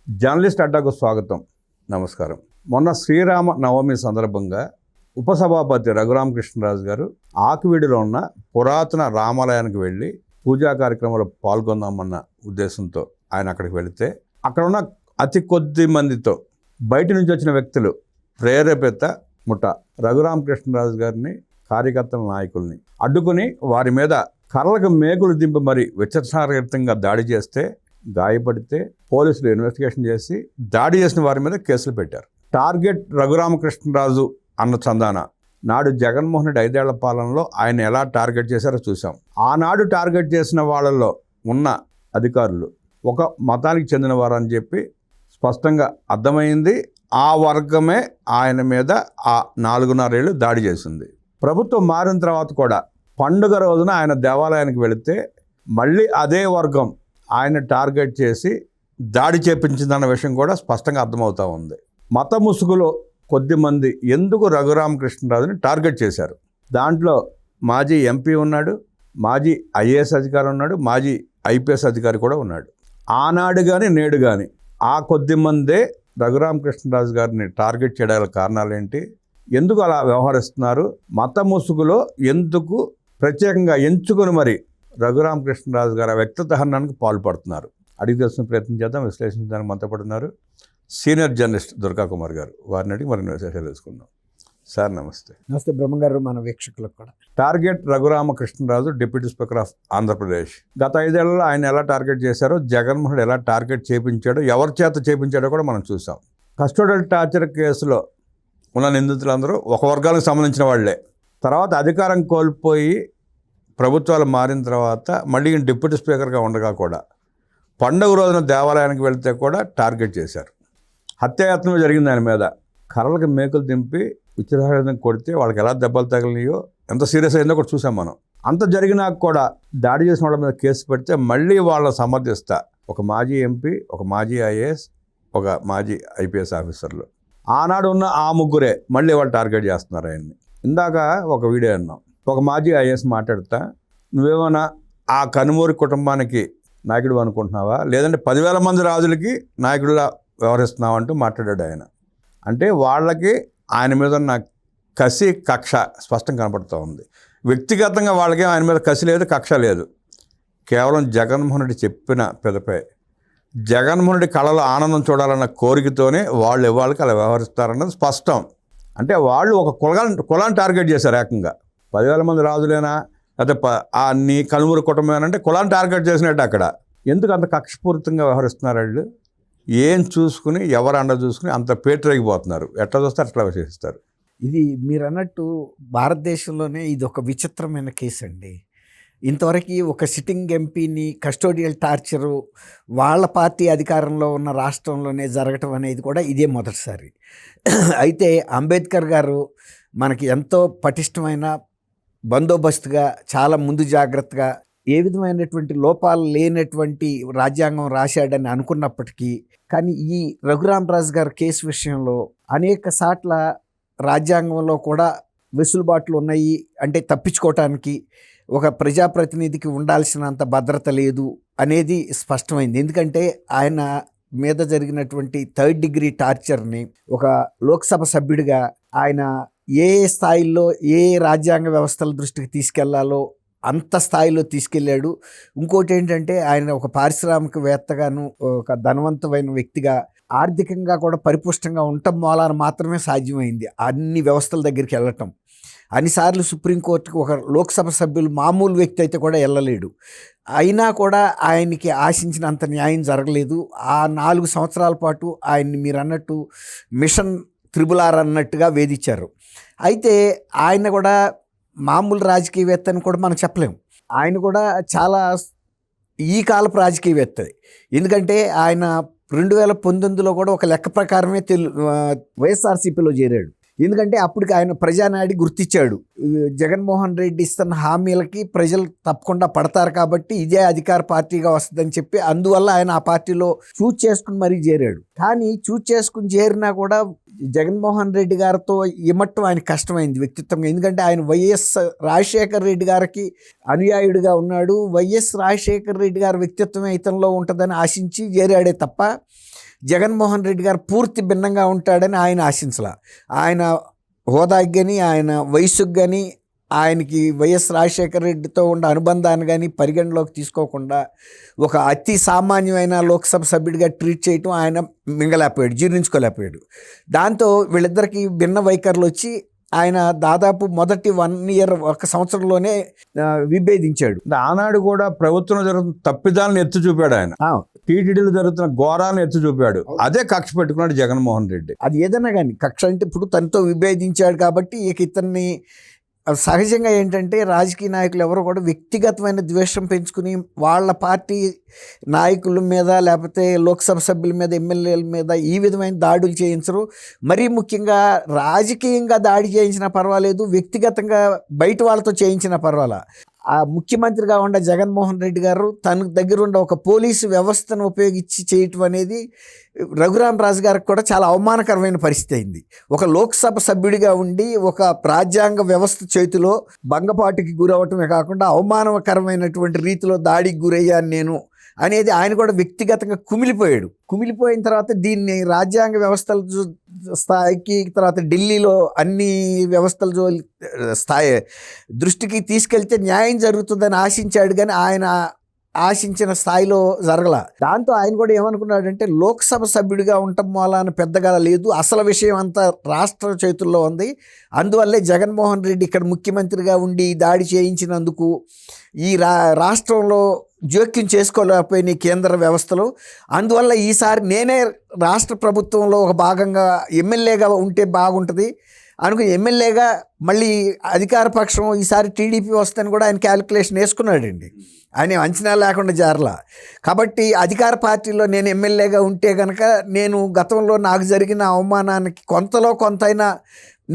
Journalist అడ్డాకు స్వాగతం. నమస్కారం. మొన్న శ్రీరామ నవమి సందర్భంగా ఉపసభాపతి రఘురామకృష్ణరాజు గారు ఆకివీడిలో ఉన్న పురాతన రామాలయానికి వెళ్ళి పూజా కార్యక్రమంలో పాల్గొందామన్న ఉద్దేశంతో ఆయన అక్కడికి వెళితే అక్కడ ఉన్న అతి కొద్ది మందితో బయట నుంచి వచ్చిన వ్యక్తులు ప్రేరేపిత ముఠ రఘురామకృష్ణరాజు గారిని, కార్యకర్తల నాయకుల్ని అడ్డుకుని వారి మీద కర్రలకు మేకులు దింపి మరి విచక్షణారహితంగా దాడి చేస్తే, గాయపడితే పోలీసులు ఇన్వెస్టిగేషన్ చేసి దాడి చేసిన వారి మీద కేసులు పెట్టారు. టార్గెట్ రఘురామకృష్ణరాజు అన్న చందాన నాడు జగన్మోహన్ రెడ్డి 5 ఏళ్ల పాలనలో ఆయన ఎలా టార్గెట్ చేశారో చూసాం. ఆనాడు టార్గెట్ చేసిన వాళ్ళలో ఉన్న అధికారులు ఒక మతానికి చెందిన వారు అని చెప్పి స్పష్టంగా అర్థమైంది. ఆ వర్గమే ఆయన మీద ఆ 4.5 ఏళ్ళు దాడి చేసింది. ప్రభుత్వం మారిన తర్వాత కూడా పండుగ రోజున ఆయన దేవాలయానికి వెళితే మళ్ళీ అదే వర్గం ఆయన టార్గెట్ చేసి దాడి చేపించిందన్న విషయం కూడా స్పష్టంగా అర్థమవుతూ ఉంది. మత ముసుగులో కొద్దిమంది ఎందుకు రఘురామకృష్ణరాజుని టార్గెట్ చేశారు? దాంట్లో మాజీ ఎంపీ ఉన్నాడు, మాజీ ఐఏఎస్ అధికారి ఉన్నాడు, మాజీ ఐపీఎస్ అధికారి కూడా ఉన్నాడు. ఆనాడు కానీ నేడు కానీ ఆ కొద్దిమందే రఘురామకృష్ణరాజు గారిని టార్గెట్ చేయడానికి కారణాలు ఏంటి? ఎందుకు అలా వ్యవహరిస్తున్నారు? మత ముసుగులో ఎందుకు ప్రత్యేకంగా ఎంచుకొని మరి రఘురామకృష్ణరాజు గారు వ్యక్తిత్వ హననానికి పాల్పడుతున్నారు? అడిగి తెలుసుకునే ప్రయత్నం చేద్దాం. విశ్లేషించడానికి మనతో పడుతున్నారు సీనియర్ జర్నలిస్ట్ దుర్గా కుమార్ గారు. వారిని అడిగి మరిన్ని విశేషాలు తెలుసుకుందాం. సార్ నమస్తే. నమస్తే బ్రహ్మంగారు, మన వీక్షకులకు కూడా. Target Raghuramakrishnaraju, deputy speaker of Andhra Pradesh. గత 5 ఏళ్లలో ఆయన ఎలా టార్గెట్ చేశారో, జగన్మోహన్ రెడ్డి ఎలా టార్గెట్ చేయించాడో, ఎవరి చేత చేయించాడో కూడా మనం చూసాం. కస్టోడియల్ టార్చర్ కేసులో ఉన్న నిందితులందరూ ఒక వర్గానికి సంబంధించిన వాళ్లే. తర్వాత అధికారం కోల్పోయి ప్రభుత్వాలు మారిన తర్వాత మళ్ళీ డిప్యూటీ స్పీకర్గా ఉండగా కూడా పండుగ రోజున దేవాలయానికి వెళితే కూడా టార్గెట్ చేశారు. హత్యాయత్నం జరిగింది ఆయన మీద. కర్రలకు మేకులు దింపి విచక్షణారహితంగా కొడితే వాళ్ళకి ఎలా దెబ్బలు తగిలినాయో, ఎంత సీరియస్ అయిందో కూడా చూసాం మనం. అంత జరిగినాక కూడా దాడి చేసిన వాళ్ళ మీద కేసు పెడితే మళ్ళీ వాళ్ళని సమర్థిస్తా ఒక మాజీ ఎంపీ, ఒక మాజీ ఐఏఎస్, ఒక మాజీ ఐపీఎస్ ఆఫీసర్లు, ఆనాడు ఉన్న ఆ ముగ్గురే మళ్ళీ వాళ్ళు టార్గెట్ చేస్తున్నారు ఆయన్ని. ఇందాక ఒక వీడియో అన్నాం, ఒక మాజీ ఐఏఎస్ మాట్లాడుతా, నువ్వేమన్నా ఆ కనుమూరి కుటుంబానికి నాయకుడు అనుకుంటున్నావా, లేదంటే 10,000 మంది రాజులకి నాయకుడిలా వ్యవహరిస్తున్నావు అంటూ మాట్లాడాడు ఆయన. అంటే వాళ్ళకి ఆయన మీద ఉన్న కసి, కక్ష స్పష్టం కనపడుతూ ఉంది. వ్యక్తిగతంగా వాళ్ళకి ఆయన మీద కసి లేదు, కక్ష లేదు. కేవలం జగన్మోహన్ రెడ్డి చెప్పిన పెదపై, జగన్మోహన్ రెడ్డి కళలో ఆనందం చూడాలన్న కోరికతోనే వాళ్ళు వాళ్ళకి అలా వ్యవహరిస్తారన్నది స్పష్టం. అంటే వాళ్ళు ఒక కులాన్ని టార్గెట్ చేశారు ఏకంగా. 10,000 మంది రాజులేనా, లేకపోతే నీ కనుమూరి కుటుంబమేనంటే కులాన్ని టార్గెట్ చేసినట్టు. అక్కడ ఎందుకు అంత కక్షపూరితంగా వ్యవహరిస్తున్నారు వాళ్ళు? ఏం చూసుకుని, ఎవరు అండ చూసుకుని అంత పేటరేగిపోతున్నారు. ఎట్లా చూస్తే అట్లా విశేషిస్తారు. ఇది మీరు అన్నట్టు భారతదేశంలోనే ఇది ఒక విచిత్రమైన కేసు అండి. ఇంతవరకు ఒక సిట్టింగ్ ఎంపీని కస్టోడియల్ టార్చరు వాళ్ళ పార్టీ అధికారంలో ఉన్న రాష్ట్రంలోనే జరగటం అనేది కూడా ఇదే మొదటిసారి. అయితే అంబేద్కర్ గారు మనకి ఎంతో పటిష్టమైన బందోబస్తుగా, చాలా ముందు జాగ్రత్తగా, ఏ విధమైనటువంటి లోపాలు లేనటువంటి రాజ్యాంగం రాశాడని అనుకున్నప్పటికీ, కానీ ఈ రఘురామరాజు గారి కేసు విషయంలో అనేక సార్ల రాజ్యాంగంలో కూడా వెసులుబాట్లు ఉన్నాయి. అంటే తప్పించుకోవటానికి ఒక ప్రజాప్రతినిధికి ఉండాల్సినంత భద్రత లేదు అనేది స్పష్టమైంది. ఎందుకంటే ఆయన మీద జరిగినటువంటి 3rd డిగ్రీ టార్చర్ని ఒక లోక్సభ సభ్యుడిగా ఆయన ఏ స్థాయిలో ఏ రాజ్యాంగ వ్యవస్థల దృష్టికి తీసుకెళ్లాలో అంత స్థాయిలో తీసుకెళ్ళాడు. ఇంకోటి ఏంటంటే ఆయన ఒక పారిశ్రామికవేత్తగాను, ఒక ధనవంతమైన వ్యక్తిగా, ఆర్థికంగా కూడా పరిపుష్టంగా ఉండటం మూలాన మాత్రమే సాధ్యమైంది అన్ని వ్యవస్థల దగ్గరికి వెళ్ళటం. అన్నిసార్లు సుప్రీంకోర్టుకు ఒక లోక్సభ సభ్యులు మామూలు వ్యక్తి అయితే కూడా వెళ్ళలేడు. అయినా కూడా ఆయనకి ఆశించినంత న్యాయం జరగలేదు. ఆ 4 సంవత్సరాల పాటు ఆయన్ని మీరు అన్నట్టు మిషన్ త్రిబుల్-R అన్నట్టుగా వేధించారు. అయితే ఆయన కూడా మామూలు రాజకీయవేత్త అని కూడా మనం చెప్పలేము. ఆయన కూడా చాలా ఈ కాలపు రాజకీయవేత్త. ఎందుకంటే ఆయన 2019లో కూడా ఒక లెక్క ప్రకారమే వైఎస్ఆర్సీపీలో చేరాడు. ఎందుకంటే అప్పటికి ఆయన ప్రజానాడి గుర్తించాడు. జగన్మోహన్ రెడ్డి ఇస్తున్న హామీలకి ప్రజలు తప్పకుండా పడతారు కాబట్టి ఇదే అధికార పార్టీగా వస్తుందని చెప్పి, అందువల్ల ఆయన ఆ పార్టీలో చూజ్ చేసుకుని మరీ చేరాడు. కానీ చూజ్ చేసుకుని చేరినా కూడా జగన్మోహన్ రెడ్డి గారితో ఇమట్టం ఆయన కష్టమైంది వ్యక్తిత్వంగా. ఎందుకంటే ఆయన వైఎస్ రాజశేఖర రెడ్డి గారికి అనుయాయుడిగా ఉన్నాడు. వైఎస్ రాజశేఖర రెడ్డి గారి వ్యక్తిత్వమే ఇతనిలో ఉంటుందని ఆశించి చేరాడే తప్ప జగన్మోహన్ రెడ్డి గారు పూర్తి భిన్నంగా ఉంటాడని ఆయన ఆశించలా. ఆయన హోదాకి కానీ ఆయన వయసుకు కానీ ఆయనకి వైఎస్ రాజశేఖర రెడ్డితో ఉన్న అనుబంధాన్ని కానీ పరిగణలోకి తీసుకోకుండా ఒక అతి సామాన్యమైన లోక్సభ సభ్యుడిగా ట్రీట్ చేయటం ఆయన మింగలేకపోయాడు, జీర్ణించుకోలేకపోయాడు. దాంతో వీళ్ళిద్దరికీ భిన్న వైఖరులు వచ్చి ఆయన దాదాపు మొదటి 1 year 1 సంవత్సరంలోనే విభేదించాడు. ఆనాడు కూడా ప్రభుత్వంలో జరుగుతున్న తప్పిదాలను ఎత్తి చూపాడు ఆయన. టీటీడీలో జరుగుతున్న ఘోరాలను ఎత్తి చూపాడు. అదే కక్ష పెట్టుకున్నాడు జగన్మోహన్ రెడ్డి. అది ఏదైనా కానీ కక్ష అంటే ఇప్పుడు తనతో విభేదించాడు కాబట్టి ఇక ఇతన్ని సహజంగా ఏంటంటే రాజకీయ నాయకులు ఎవరు కూడా వ్యక్తిగతమైన ద్వేషం పెంచుకుని వాళ్ళ పార్టీ నాయకుల మీద లేకపోతే లోక్సభ సభ్యుల మీద ఎమ్మెల్యేల మీద ఈ విధమైన దాడులు చేయించరు. మరీ ముఖ్యంగా రాజకీయంగా దాడి చేయించినా పర్వాలేదు, వ్యక్తిగతంగా బయట వాళ్ళతో చేయించినా పర్వాలా. ఆ ముఖ్యమంత్రిగా ఉన్న జగన్మోహన్ రెడ్డి గారు తనకు దగ్గరుండ ఒక పోలీసు వ్యవస్థను ఉపయోగించి చేయటం అనేది రఘురామ్ రాజు గారికి కూడా చాలా అవమానకరమైన పరిస్థితి అయింది. ఒక లోక్సభ సభ్యుడిగా ఉండి ఒక రాజ్యాంగ వ్యవస్థ చేతిలో భంగపాటుకి గురవటమే కాకుండా అవమానకరమైనటువంటి రీతిలో దాడికి గురయ్యాను నేను అనేది ఆయన కూడా వ్యక్తిగతంగా కుమిలిపోయిన తర్వాత దీన్ని రాజ్యాంగ వ్యవస్థల స్థాయికి, తర్వాత ఢిల్లీలో అన్ని వ్యవస్థల స్థాయి దృష్టికి తీసుకెళ్తే న్యాయం జరుగుతుందని ఆశించాడు. కానీ ఆయన ఆశించిన స్థాయిలో జరగల. దాంతో ఆయన కూడా ఏమనుకున్నాడంటే లోక్సభ సభ్యుడిగా ఉండటం మూలాన పెద్దగా లేదు, అసలు విషయం అంతా రాష్ట్ర చేతుల్లో ఉంది. అందువల్లే జగన్మోహన్ రెడ్డి ఇక్కడ ముఖ్యమంత్రిగా ఉండి దాడి చేయించినందుకు ఈ రాష్ట్రంలో జోక్యం చేసుకోలేకపోయిన కేంద్ర వ్యవస్థలు, అందువల్ల ఈసారి నేనే రాష్ట్ర ప్రభుత్వంలో ఒక భాగంగా ఎమ్మెల్యేగా ఉంటే బాగుంటుంది అనుకుని ఎమ్మెల్యేగా మళ్ళీ అధికార పక్షం ఈసారి టీడీపీ వస్తుందని కూడా ఆయన క్యాలిక్యులేషన్ వేసుకున్నాడండి. ఆయన అంచనా లేకుండా జారలా. కాబట్టి అధికార పార్టీలో నేను ఎమ్మెల్యేగా ఉంటే కనుక నేను గతంలో నాకు జరిగిన అవమానానికి కొంతలో కొంతైనా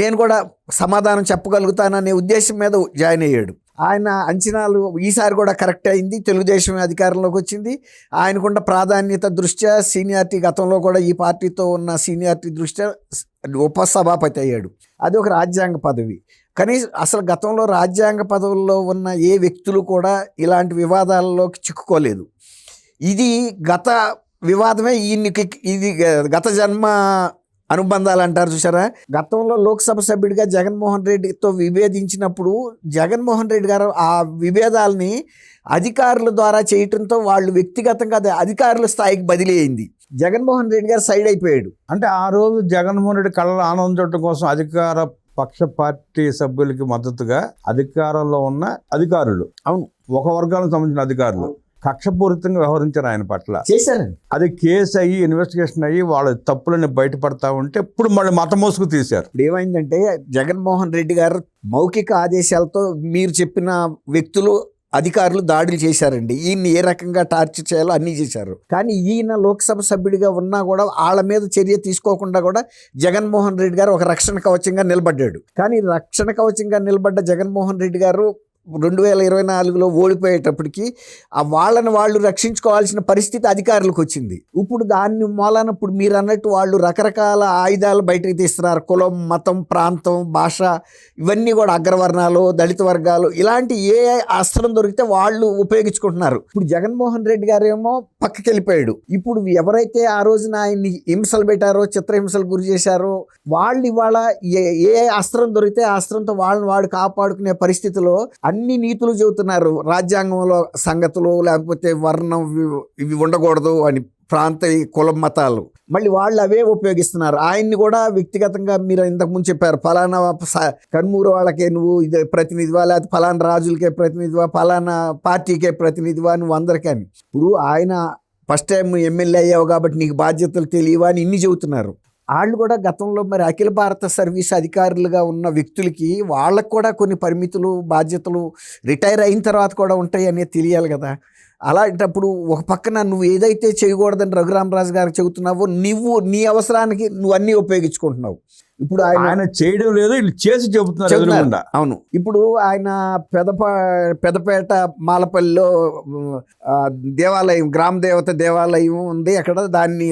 నేను కూడా సమాధానం చెప్పగలుగుతాననే ఉద్దేశం మీద జాయిన్ అయ్యాడు. ఆయన అంచనాలు ఈసారి కూడా కరెక్ట్ అయింది. తెలుగుదేశం అధికారంలోకి వచ్చింది. ఆయనకున్న ప్రాధాన్యత దృష్ట్యా సీనియారిటీ, గతంలో కూడా ఈ పార్టీతో ఉన్న సీనియారిటీ దృష్ట్యా ఉపసభాపతి అయ్యాడు. అది ఒక రాజ్యాంగ పదవి. కానీ అసలు గతంలో రాజ్యాంగ పదవుల్లో ఉన్న ఏ వ్యక్తులు కూడా ఇలాంటి వివాదాల్లోకి చిక్కుకోలేదు. ఇది గత వివాదమే. ఇది గత జన్మ అనుబంధాలు అంటారు చూసారా. గతంలో లోక్సభ సభ్యుడిగా జగన్మోహన్ రెడ్డితో విభేదించినప్పుడు జగన్మోహన్ రెడ్డి గారు ఆ విభేదాలని అధికారుల ద్వారా చేయటంతో వాళ్ళు వ్యక్తిగతంగా అధికారుల స్థాయికి బదిలీ అయింది. జగన్మోహన్ రెడ్డి గారు సైడ్ అయిపోయాడు. అంటే ఆ రోజు జగన్మోహన్ రెడ్డి కళ్ళలో ఆనందం చూడటం కోసం అధికార పక్ష పార్టీ సభ్యులకి మద్దతుగా అధికారంలో ఉన్న అధికారులు, అవును, ఒక వర్గానికి సంబంధించిన అధికారులు కక్షపూరితంగా వ్యవహరించారు ఆయన పట్ల. చేశారండి. అది కేసు అయ్యి ఇన్వెస్టిగేషన్ అయ్యి వాళ్ళ తప్పులని బయటపడతా ఉంటే ఇప్పుడు మళ్ళీ మత మోసుకు తీశారు. ఇప్పుడు ఏమైందంటే జగన్మోహన్ రెడ్డి గారు మౌఖిక ఆదేశాలతో మీరు చెప్పిన వ్యక్తులు అధికారులు దాడులు చేశారండి. ఈయన ఏ రకంగా టార్చర్ చేయాలో అన్నీ చేశారు. కానీ ఈయన లోక్సభ సభ్యుడిగా ఉన్నా కూడా వాళ్ళ మీద చర్య తీసుకోకుండా కూడా జగన్మోహన్ రెడ్డి గారు ఒక రక్షణ కవచంగా నిలబడ్డాడు. కానీ రక్షణ కవచంగా నిలబడ్డ జగన్మోహన్ రెడ్డి గారు 2024లో ఓడిపోయేటప్పటికి వాళ్ళని వాళ్ళు రక్షించుకోవాల్సిన పరిస్థితి అధికారులకు వచ్చింది. ఇప్పుడు దాన్ని మూలాన ఇప్పుడు మీరు అన్నట్టు వాళ్ళు రకరకాల ఆయుధాలు బయటకు తీస్తున్నారు. కులం, మతం, ప్రాంతం, భాష ఇవన్నీ కూడా అగ్రవర్ణాలు, దళిత వర్గాలు ఇలాంటి ఏ అస్త్రం దొరికితే వాళ్ళు ఉపయోగించుకుంటున్నారు. ఇప్పుడు జగన్మోహన్ రెడ్డి గారు ఏమో పక్కకి వెళ్ళిపోయాడు. ఇప్పుడు ఎవరైతే ఆ రోజున ఆయన్ని హింసలు పెట్టారో, చిత్రహింసలు గురి చేశారో వాళ్ళు ఇవాళ ఏ అస్త్రం దొరికితే ఆ అస్త్రంతో వాళ్ళని వాడు కాపాడుకునే పరిస్థితిలో అన్ని నీతులు చెబుతున్నారు. రాజ్యాంగంలో సంగతులు, లేకపోతే వర్ణం ఇవి ఉండకూడదు అని, ప్రాంత కుల మతాలు మళ్ళీ వాళ్ళు అవే ఉపయోగిస్తున్నారు. ఆయన్ని కూడా వ్యక్తిగతంగా మీరు ఇంతకుముందు చెప్పారు, ఫలానా కన్మూరు వాళ్ళకే నువ్వు ఇది ప్రతినిధివా, లేకపోతే ఫలానా రాజులకే ప్రతినిధివా, ఫలానా పార్టీకే ప్రతినిధివా, నువ్వు అందరికీ అని. ఇప్పుడు ఆయన ఫస్ట్ టైం ఎమ్మెల్యే అయ్యావు కాబట్టి నీకు బాధ్యతలు తెలియవా అని ఇన్ని చెబుతున్నారు. వాళ్ళు కూడా గతంలో మరి అఖిల భారత సర్వీస్ అధికారులుగా ఉన్న వ్యక్తులకి వాళ్ళకు కూడా కొన్ని పరిమితులు, బాధ్యతలు రిటైర్ అయిన తర్వాత కూడా ఉంటాయి అనేది తెలియాలి కదా. అలాంటప్పుడు ఒక పక్కన నువ్వు ఏదైతే చేయకూడదని రఘురామరాజు గారికి చెబుతున్నావో నువ్వు నీ అవసరానికి నువ్వు అన్నీ ఉపయోగించుకుంటున్నావు. ఇప్పుడు ఆయన చేయడం లేదు, వీళ్ళు చేసి చెబుతున్నారు ఎదురుగుండా. అవును. ఇప్పుడు ఆయన పెదపేట మాలపల్లిలో దేవాలయం, గ్రామ దేవత దేవాలయం ఉంది అక్కడ, దాన్ని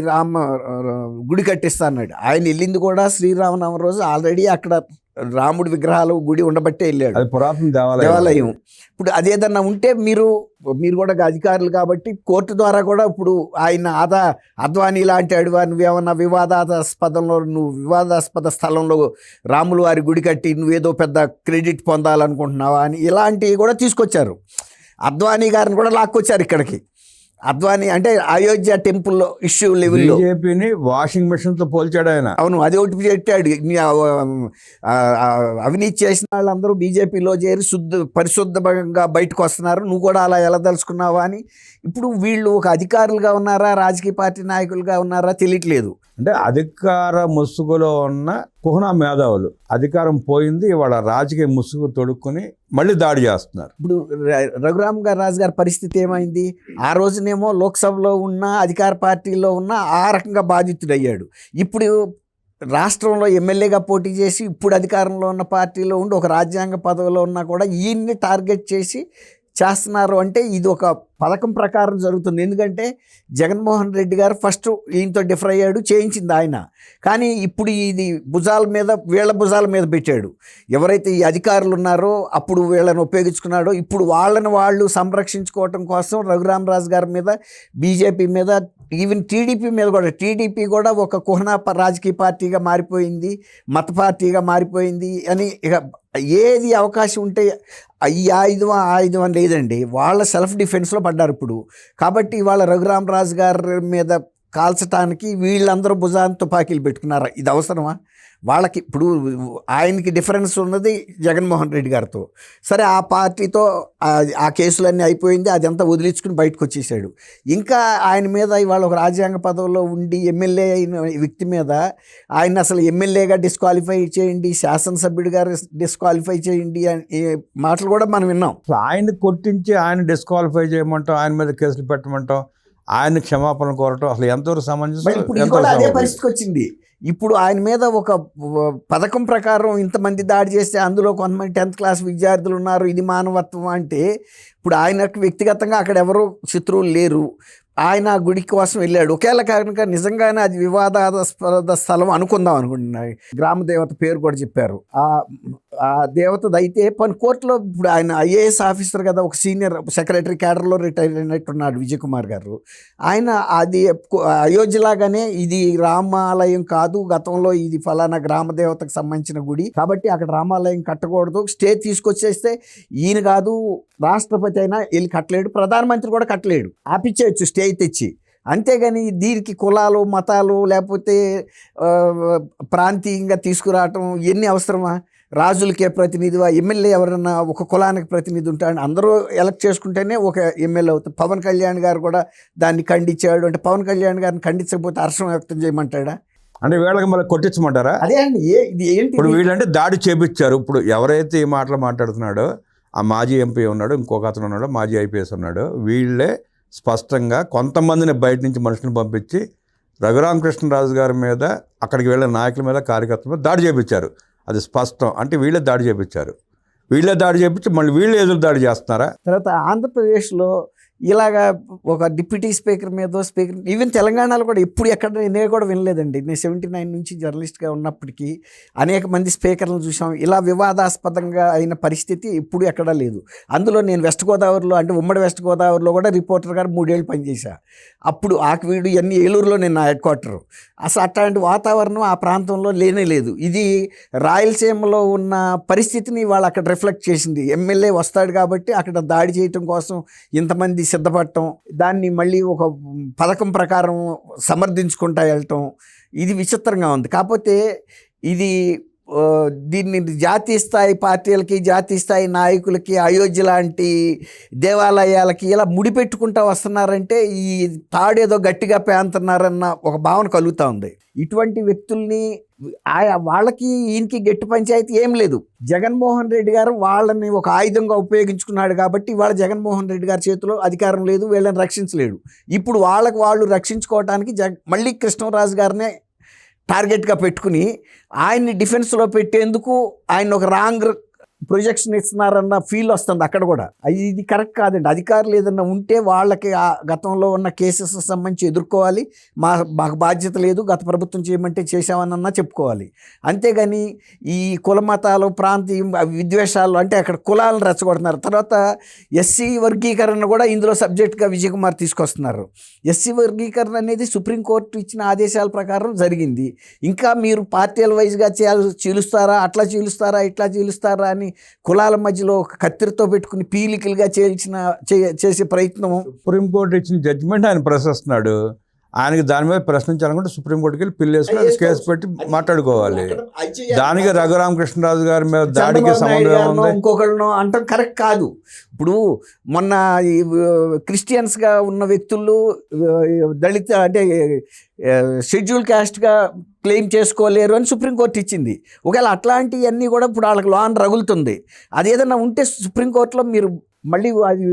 గుడి కట్టిస్తా అన్నాడు. ఆయన వెళ్ళింది కూడా శ్రీరామనవమి రోజు. ఆల్రెడీ అక్కడ రాముడి విగ్రహాలు గుడి ఉండబట్టే వెళ్ళాడు. అది పురాతన దేవాలయం. ఇప్పుడు అదేదన్నా ఉంటే మీరు కూడా అధికారులు కాబట్టి కోర్టు ద్వారా కూడా ఇప్పుడు ఆయన అద్వానీ లాంటి నువ్వేమన్నా వివాదాస్పద స్థలంలో రాములు వారి గుడి కట్టి నువ్వేదో పెద్ద క్రెడిట్ పొందాలనుకుంటున్నావా అని ఇలాంటివి కూడా తీసుకొచ్చారు. అద్వానీ గారిని కూడా లాక్కొచ్చారు ఇక్కడికి. అద్వానీ అంటే అయోధ్య టెంపుల్లో ఇష్యూ లెవెల్లో బీజేపీని వాషింగ్ మెషిన్ తో పోల్చాడు ఆయన. అవును, అది ఒకటి పెట్టాడు. అవినీతి చేసిన వాళ్ళందరూ బీజేపీలో చేరి పరిశుద్ధంగా బయటకు వస్తున్నారు, నువ్వు కూడా అలా ఎలా తలుచుకున్నావా అని. ఇప్పుడు వీళ్ళు ఒక అధికారులుగా ఉన్నారా, రాజకీయ పార్టీ నాయకులుగా ఉన్నారా తెలియట్లేదు. అంటే అధికార ముసుగులో ఉన్న కుహనా మేధావులు, అధికారం పోయింది, ఇవాళ రాజకీయ ముసుగు తొడుక్కుని మళ్ళీ దాడి చేస్తున్నారు. ఇప్పుడు రఘురామ్ రాజు గారి పరిస్థితి ఏమైంది? ఆ రోజునేమో లోక్సభలో ఉన్న అధికార పార్టీలో ఉన్న ఆ రకంగా బాధితుడయ్యాడు. ఇప్పుడు రాష్ట్రంలో ఎమ్మెల్యేగా పోటీ చేసి ఇప్పుడు అధికారంలో ఉన్న పార్టీలో ఉండి ఒక రాజ్యాంగ పదవిలో ఉన్నా కూడా ఈయన్ని టార్గెట్ చేస్తున్నారు. అంటే ఇది ఒక పథకం ప్రకారం జరుగుతుంది. ఎందుకంటే జగన్మోహన్ రెడ్డి గారు ఫస్ట్ ఈయనతో డిఫర్ అయ్యాడు, చేయించింది ఆయన. కానీ ఇప్పుడు ఇది వీళ్ళ భుజాల మీద పెట్టాడు. ఎవరైతే ఈ అధికారులు ఉన్నారో అప్పుడు వీళ్ళని ఉపయోగించుకున్నాడో ఇప్పుడు వాళ్ళు సంరక్షించుకోవటం కోసం రఘురామరాజు గారి మీద, బీజేపీ మీద, ఈవెన్ టీడీపీ మీద కూడా. టీడీపీ కూడా ఒక కుహనా రాజకీయ పార్టీగా మారిపోయింది, మత పార్టీగా మారిపోయింది అని. ఇక ఏది అవకాశం ఉంటే ఈ ఆయుధం అని లేదండి, వాళ్ళ సెల్ఫ్ డిఫెన్స్లో పడ్డారు ఇప్పుడు. కాబట్టి వాళ్ళ రఘురామరాజు గారి మీద కాల్చడానికి వీళ్ళందరూ భుజాన్ని తుపాకీలు పెట్టుకున్నారు. ఇది అవసరమా? వాళ్ళకి ఇప్పుడు ఆయనకి డిఫరెన్స్ ఉన్నది జగన్మోహన్ రెడ్డి గారితో. సరే, ఆ పార్టీతో ఆ కేసులన్నీ అయిపోయింది, అదంతా వదిలించుకుని బయటకు వచ్చేసాడు. ఇంకా ఆయన మీద ఇవాళ ఒక రాజ్యాంగ పదవిలో ఉండి ఎమ్మెల్యే అయిన వ్యక్తి మీద ఆయన అసలు ఎమ్మెల్యేగా డిస్క్వాలిఫై చేయండి, శాసనసభ్యుడిగా డిస్క్వాలిఫై చేయండి అనే మాటలు కూడా మనం విన్నాం. ఆయన కొట్టించి ఆయన డిస్క్వాలిఫై చేయమంటాం, ఆయన మీద కేసులు పెట్టమంటాం, ఆయన క్షమాపణ కోరటం అసలు ఎంతవరకు సమంజసం? ఇప్పుడు అదే పరిస్థితికి వచ్చింది. ఇప్పుడు ఆయన మీద ఒక పథకం ప్రకారం ఇంతమంది దాడి చేస్తే అందులో కొంతమంది 10th క్లాస్ విద్యార్థులు ఉన్నారు, ఇది మానవత్వం అంటే ఇప్పుడు ఆయనకు వ్యక్తిగతంగా అక్కడ ఎవరు శత్రువులు లేరు. ఆయన గుడి కోసం వెళ్ళాడు. ఒకేలా కనుక నిజంగానే అది వివాదాస్పద స్థలం అనుకుందాం అనుకుంటున్నాయి. గ్రామ దేవత పేరు కూడా చెప్పారు. ఆ దేవతది అయితే కోర్టులో ఇప్పుడు ఆయన ఐఏఎస్ ఆఫీసర్ కదా, ఒక సీనియర్ సెక్రటరీ క్యాడర్లో రిటైర్ అయినట్టున్నాడు విజయ్ కుమార్ గారు. ఆయన అది అయోధ్యలాగానే ఇది రామాలయం కాదు, గతంలో ఇది ఫలానా గ్రామ దేవతకు సంబంధించిన గుడి కాబట్టి అక్కడ రామాలయం కట్టకూడదు, స్టే తీసుకొచ్చేస్తే ఈయన కాదు రాష్ట్రపతి అయినా వెళ్ళి కట్టలేడు, ప్రధానమంత్రి కూడా కట్టలేడు, ఆపిచ్చేయచ్చు స్టే తెచ్చి. అంతేగాని దీనికి కులాలు, మతాలు లేకపోతే ప్రాంతీయంగా తీసుకురావటం ఇవన్నీ అవసరమా? రాజులకే ప్రతినిధివా? ఎమ్మెల్యే ఎవరన్నా ఒక కులానికి ప్రతినిధి ఉంటాడు, అందరూ ఎలక్ట్ చేసుకుంటేనే ఒక ఎమ్మెల్యే అవుతుంది. పవన్ కళ్యాణ్ గారు కూడా దాన్ని ఖండించాడు. అంటే పవన్ కళ్యాణ్ గారిని ఖండించకపోతే హర్షం వ్యక్తం చేయమంటాడా? అంటే వీళ్ళకి మళ్ళీ కొట్టించమంటారా? అదే అండి, ఇది ఏంటి? ఇప్పుడు వీళ్ళంటే దాడి చేపించారు. ఇప్పుడు ఎవరైతే ఈ మాటలు మాట్లాడుతున్నాడో ఆ మాజీ ఎంపీ ఉన్నాడు, ఇంకొక అతను ఉన్నాడు, మాజీ ఐపీఎస్ ఉన్నాడు, వీళ్ళే స్పష్టంగా కొంతమందిని బయట నుంచి మనుషులను పంపించి రఘురామకృష్ణరాజు గారి మీద, అక్కడికి వెళ్ళిన నాయకుల మీద, కార్యకర్తల మీద దాడి చేయించారు. అది స్పష్టం. అంటే వీళ్ళే దాడి చేయించారు. వీళ్ళే దాడి చేయించి మళ్ళీ వీళ్ళే ఎదురు దాడి చేస్తున్నారా? తర్వాత ఆంధ్రప్రదేశ్లో ఇలాగా ఒక డిప్యూటీ స్పీకర్ మీద, స్పీకర్ ఈవెన్ తెలంగాణలో కూడా ఎప్పుడు ఎక్కడ నేను కూడా వినలేదండి. నేను 79 నుంచి జర్నలిస్ట్గా ఉన్నప్పటికీ అనేక మంది స్పీకర్లను చూసాం. ఇలా వివాదాస్పదంగా అయిన పరిస్థితి ఎప్పుడు ఎక్కడా లేదు. అందులో నేను వెస్ట్ గోదావరిలో, అంటే ఉమ్మడి వెస్ట్ గోదావరిలో కూడా రిపోర్టర్ గారు 3 ఏళ్ళు పనిచేశా. అప్పుడు ఆకివీడు ఇవన్నీ ఏలూరులో నేను నా హెడ్ క్వార్టరు. అసలు అట్లాంటి వాతావరణం ఆ ప్రాంతంలో లేనే లేదు. ఇది రాయలసీమలో ఉన్న పరిస్థితిని వాళ్ళు అక్కడ రిఫ్లెక్ట్ చేసింది. ఎమ్మెల్యే వస్తాడు కాబట్టి అక్కడ దాడి చేయటం కోసం ఇంతమంది సిద్ధపడటం, దాన్ని మళ్ళీ ఒక పథకం ప్రకారం సమర్థించుకుంటా వెళ్ళటం, ఇది విచిత్రంగా ఉంది. కాకపోతే ఇది దీన్ని జాతీయ స్థాయి పార్టీలకి, జాతీయ స్థాయి నాయకులకి, అయోధ్య లాంటి దేవాలయాలకి ఇలా ముడిపెట్టుకుంటూ వస్తున్నారంటే ఈ తాడేదో గట్టిగా పేంతున్నారన్న ఒక భావన కలుగుతూ ఉంది. ఇటువంటి వ్యక్తుల్ని వాళ్ళకి ఈయనకి గట్టి పంచాయతీ ఏం లేదు. జగన్మోహన్ రెడ్డి గారు వాళ్ళని ఒక ఆయుధంగా ఉపయోగించుకున్నాడు కాబట్టి వాళ్ళ జగన్మోహన్ రెడ్డి గారి చేతిలో అధికారం లేదు, వీళ్ళని రక్షించలేడు. ఇప్పుడు వాళ్ళు రక్షించుకోవడానికి మళ్ళీ కృష్ణరాజు గారినే టార్గెట్గా పెట్టుకుని ఆయన్ని డిఫెన్స్లో పెట్టేందుకు ఆయన ఒక రాంగ్ ప్రొజెక్షన్ ఇస్తున్నారన్న ఫీల్ వస్తుంది అక్కడ కూడా. ఇది కరెక్ట్ కాదండి. అధికారులు ఏదన్నా ఉంటే వాళ్ళకి ఆ గతంలో ఉన్న కేసెస్ సంబంధించి ఎదుర్కోవాలి. మాకు బాధ్యత లేదు, గత ప్రభుత్వం చేయమంటే చేసామనన్నా చెప్పుకోవాలి. అంతేగాని ఈ కుల మతాలు, ప్రాంతీయ విద్వేషాలు అంటే అక్కడ కులాలను రెచ్చగొడుతున్నారు. తర్వాత ఎస్సీ వర్గీకరణ కూడా ఇందులో సబ్జెక్ట్గా విజయ్ కుమార్ తీసుకొస్తున్నారు. ఎస్సీ వర్గీకరణ అనేది సుప్రీంకోర్టు ఇచ్చిన ఆదేశాల ప్రకారం జరిగింది. ఇంకా మీరు పార్టీల వైజ్గా చీలుస్తారా, అట్లా చీలుస్తారా, ఇట్లా చీలుస్తారా అని కులాల మధ్యలో ఒక కత్తిరితో పెట్టుకుని పీలికలుగా చేసే ప్రయత్నం. సుప్రీంకోర్టు ఇచ్చిన జడ్జిమెంట్ ఆయన ప్రశ్నిస్తున్నాడు. ఆయనకి దాని మీద ప్రశ్నించాలనుకుంటే సుప్రీంకోర్టుకి వెళ్ళి పిల్లేసుకుని కేసు పెట్టి మాట్లాడుకోవాలి. దానికి రఘురామకృష్ణరాజు గారి మీద దాడికి సంబంధం ఇంకొకళ్ళను అంటాం కరెక్ట్ కాదు. ఇప్పుడు మొన్న క్రిస్టియన్స్గా ఉన్న వ్యక్తులు దళిత అంటే షెడ్యూల్ క్యాస్ట్గా క్లెయిమ్ చేసుకోలేరు అని సుప్రీంకోర్టు ఇచ్చింది. ఒకవేళ అట్లాంటివన్నీ కూడా ఇప్పుడు వాళ్ళకి లోన్ రగులుతుంది. అది ఏదైనా ఉంటే సుప్రీంకోర్టులో మీరు మళ్ళీ అది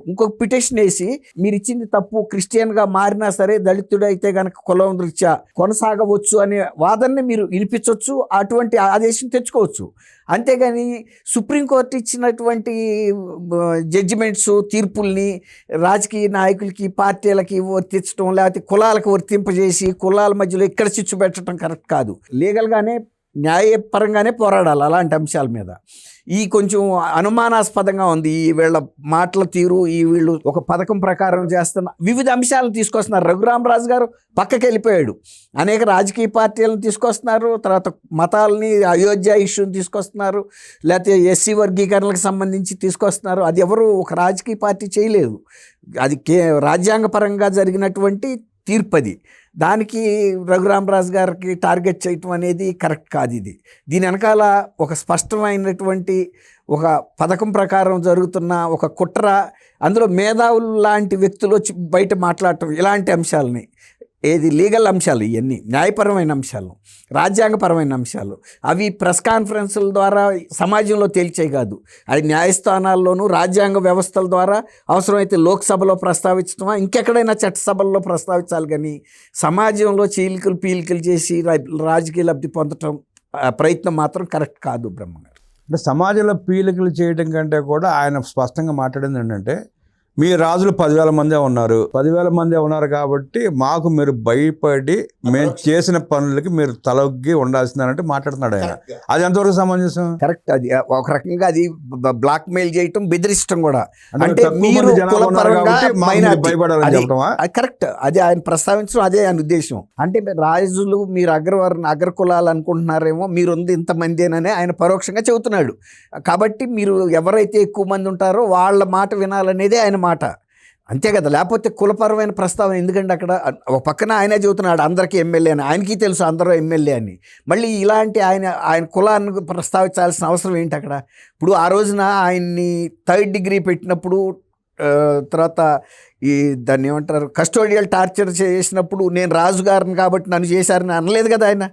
ఇంకొక పిటిషన్ వేసి మీరు ఇచ్చింది తప్పు, క్రిస్టియన్గా మారినా సరే దళితుడు అయితే కనుక కులం రీత్యా కొనసాగవచ్చు అనే వాదనని మీరు వినిపించవచ్చు, అటువంటి ఆదేశం తెచ్చుకోవచ్చు. అంతేగాని సుప్రీంకోర్టు ఇచ్చినటువంటి జడ్జిమెంట్స్, తీర్పుల్ని రాజకీయ నాయకులకి, పార్టీలకి వర్తించడం, లేకపోతే కులాలకు వర్తింపజేసి కులాల మధ్యలో ఇక్కడ చిచ్చు పెట్టడం కరెక్ట్ కాదు. లీగల్గానే న్యాయపరంగానే పోరాడాలి అలాంటి అంశాల మీద. ఈ కొంచెం అనుమానాస్పదంగా ఉంది ఈ వీళ్ళ మాటల తీరు. వీళ్ళు ఒక పథకం ప్రకారం చేస్తున్న వివిధ అంశాలను తీసుకొస్తున్నారు. రఘురామరాజు గారు పక్కకి వెళ్ళిపోయాడు. అనేక రాజకీయ పార్టీలను తీసుకొస్తున్నారు, తర్వాత మతాలని, అయోధ్య ఇష్యూని తీసుకొస్తున్నారు, లేకపోతే ఎస్సీ వర్గీకరణలకు సంబంధించి తీసుకొస్తున్నారు. అది ఎవరు ఒక రాజకీయ పార్టీ చేయలేదు. అది రాజ్యాంగపరంగా జరిగినటువంటి తీర్పది. దానికి రఘురామరాజు గారికి టార్గెట్ చేయటం అనేది కరెక్ట్ కాదు. దీని వెనకాల ఒక స్పష్టమైనటువంటి ఒక పథకం ప్రకారం జరుగుతున్న ఒక కుట్ర, అందులో మేధావులు లాంటి వ్యక్తులు వచ్చి బయట మాట్లాడటం, ఇలాంటి అంశాలని, ఏది లీగల్ అంశాలు, ఇవన్నీ న్యాయపరమైన అంశాలు, రాజ్యాంగపరమైన అంశాలు, అవి ప్రెస్ కాన్ఫరెన్సుల ద్వారా సమాజంలో తేల్చేవి కాదు. అది న్యాయస్థానాల్లోనూ రాజ్యాంగ వ్యవస్థల ద్వారా అవసరమైతే లోక్సభలో ప్రస్తావించడమా, ఇంకెక్కడైనా చట్టసభల్లో ప్రస్తావించాలి. కానీ సమాజంలో పీలికలు చేసి రాజకీయ లబ్ధి పొందటం ప్రయత్నం మాత్రం కరెక్ట్ కాదు. బ్రహ్మగారు అంటే సమాజంలో పీలికలు చేయడం కంటే కూడా ఆయన స్పష్టంగా మాట్లాడింది ఏంటంటే, మీ రాజులు 10,000 మందే ఉన్నారు, 10,000 మందే ఉన్నారు కాబట్టి మాకు మీరు భయపడి మేము చేసిన పనులకి మీరు తలొగ్గి ఉండాల్సిందంటే మాట్లాడుతున్నాడు ఆయన. అది ఎంతవరకు సమంజసం? కరెక్ట్. అది ఒక రకంగా అది బ్లాక్ మెయిల్ చేయటం, బెదిరించడం కూడా. అంటే మీరు కరెక్ట్, అది ఆయన ప్రస్తావించడం, అదే ఆయన ఉద్దేశం. అంటే రాజులు మీరు అగ్ర కులాలు అనుకుంటున్నారేమో, మీరు ఉంది ఇంతమందేనని ఆయన పరోక్షంగా చెబుతున్నాడు. కాబట్టి మీరు ఎవరైతే ఎక్కువ మంది ఉంటారో వాళ్ళ మాట వినాలనేదే ఆయన మాట, అంతే కదా. లేకపోతే కులపరమైన ప్రస్తావన ఎందుకంటే అక్కడ ఒక పక్కన ఆయనే చెబుతున్నాడు అందరికీ ఎమ్మెల్యే అని, ఆయనకి తెలుసు అందరూ ఎమ్మెల్యే అని. మళ్ళీ ఇలాంటి ఆయన కులాన్ని ప్రస్తావించాల్సిన అవసరం ఏంటి అక్కడ? ఇప్పుడు ఆ రోజున ఆయన్ని 3rd డిగ్రీ పెట్టినప్పుడు, తర్వాత దాన్ని ఏమంటారు, కస్టోడియల్ టార్చర్ చేసినప్పుడు నేను రాజుగారిని కాబట్టి నన్ను చేశారని అనలేదు కదా ఆయన.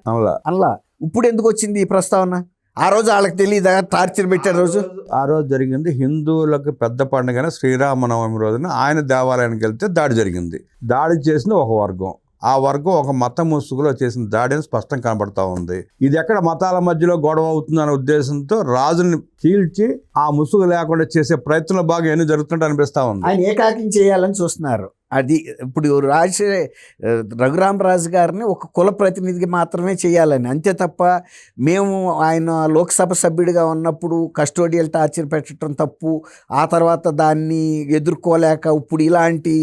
అనలా. ఇప్పుడు ఎందుకు వచ్చింది ఈ ప్రస్తావన? ఆ రోజు వాళ్ళకి తెలియదా టార్చర్ పెట్టే రోజు? ఆ రోజు జరిగింది హిందువులకు పెద్ద పండుగ శ్రీరామనవమి రోజున ఆయన దేవాలయానికి వెళ్తే దాడి జరిగింది. దాడి చేసిన ఒక వర్గం, ఆ వర్గం ఒక మత ముసుగులో చేసిన దాడి అని స్పష్టం కనబడతా ఉంది. ఇది ఎక్కడ మతాల మధ్యలో గొడవ అవుతుందనే ఉద్దేశంతో రాజుని చీల్చి ఆ ముసుగు లేకుండా చేసే ప్రయత్నంలో బాగా ఎన్ని జరుగుతుంటే అనిపిస్తా ఉంది. ఆయన ఏకాకిం చేయాలని చూస్తున్నారు. అది ఇప్పుడు రఘురామరాజు గారిని ఒక కుల ప్రతినిధికి మాత్రమే చేయాలని, అంతే తప్ప మేము ఆయన లోక్సభ సభ్యుడిగా ఉన్నప్పుడు కస్టోడియల్ టార్చర్ పెట్టడం తప్పు, ఆ తర్వాత దాన్ని ఎదుర్కోలేక ఇప్పుడు ఇలాంటి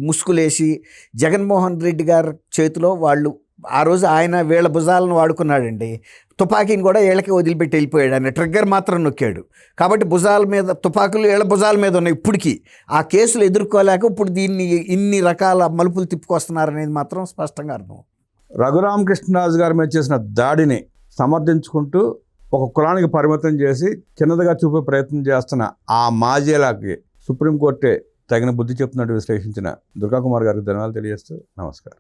ముసుగులేసి జగన్మోహన్ రెడ్డి గారి చేతిలో వాళ్ళు ఆ రోజు ఆయన వీళ్ళ భుజాలను వాడుకున్నాడండి. తుపాకీని కూడా వీళ్ళకి వదిలిపెట్టి వెళ్ళిపోయాడు. ఆయన ట్రిగ్గర్ మాత్రం నొక్కాడు. కాబట్టి భుజాల మీద తుపాకులు వీళ్ళ భుజాల మీద ఉన్నాయి. ఇప్పటికీ ఆ కేసులు ఎదుర్కోలేక ఇప్పుడు దీన్ని ఇన్ని రకాల మలుపులు తిప్పుకొస్తున్నారనేది మాత్రం స్పష్టంగా అర్థం. రఘురామకృష్ణరాజు గారి మీద చేసిన దాడిని సమర్థించుకుంటూ ఒక కులానికి పరిమితం చేసి చిన్నదిగా చూపే ప్రయత్నం చేస్తున్న ఆ మాజీలకి సుప్రీంకోర్టే తగిన బుద్ధి చెప్తున్నట్టు విశ్లేషించిన దుర్గాకుమార్ గారికి ధన్యవాదాలు తెలియజేస్తూ నమస్కారం.